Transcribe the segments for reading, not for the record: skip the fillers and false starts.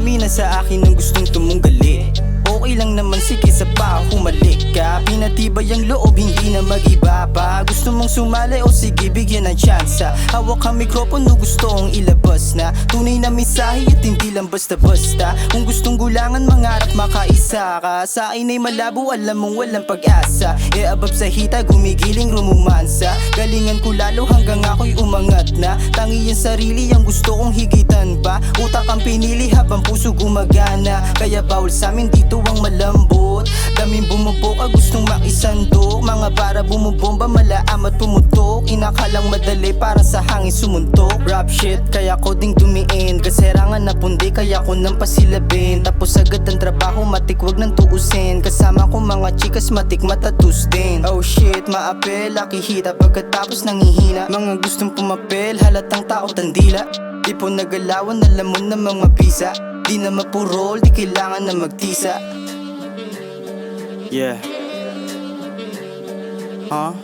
aminin sa akin ang gustong tumunggali. Okay lang naman, sige sa pa humalik ka. Pinatibay ang loob, hindi na mag-iba pa. Gusto mong sumali o sige bigyan ng tsansa. Hawak ang mikropono, gusto kong ilabas na tunay na mensahe at hindi lang basta-basta. Kung gustong gulangan, mangarap makaisa ka. Sa akin ay malabo, alam mong walang pag-asa. E abab sa hita, gumigiling rumumansa. Galingan ko lalo hanggang ako'y umangat na. Tangi ang sarili, ang gusto kong higitan pa. Utak ang pinili habang puso gumagana. Kaya bawal sa amin dito ang malambot. Daming bumuboka, gustong makisandok. Mga para bumubomba, malaam at pumutok. Inakalang madali para sa hangin sumuntok. Rap shit, kaya ko ding dumiin. Kaserangan na pundi, kaya ko nang pasilabin. Tapos agad ang trabaho, matik wag nang tuusin. Kasama ko mga chikas, matik matatus din. Oh shit, maapel, nakihita pagkatapos nangihina. Mga gustong pumapel, halatang tao tandila. Di po nagalawan, alam mo na mga bisa. Di na mapurol, di kailangan na magtisa. Yeah. Huh?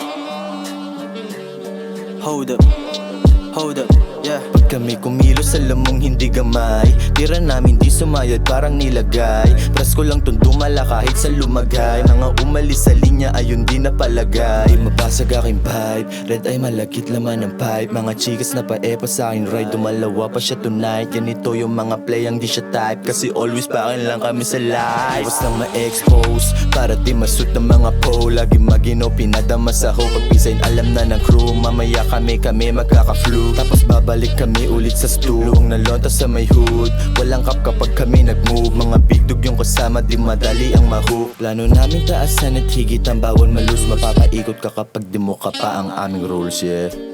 Hold up, yeah. Pag kami kumilos, alam mong hindi gamay. Tira namin di sumayad, parang nilagay. Presko lang tundumala kahit sa lumagay. Mga umalis sa linya, ayun di napalagay. Di mabasag aking vibe, red eye malagkit laman ng pipe. Mga chikas na paepa sa akin ride, dumalawa pa siya tonight. Ganito yung mga play, ang di siya type. Kasi always pa akin lang kami sa live. Basta ma-expose, para di masut ng mga po. Lagi magino, pinadama sa hope. Pagpisain alam na ng crew, mamaya kami magkaka-flu. Tapos babalik kami ulit sa stool. Luong na lonta sa may hood, walang kap kapag kami nag-move. Mga big dog yung kasama, di madali ang ma-hook. Plano namin taasan at higit ang bawal malus. Mapapaikot ka kapag di mo ka pa ang aming rules, yeah.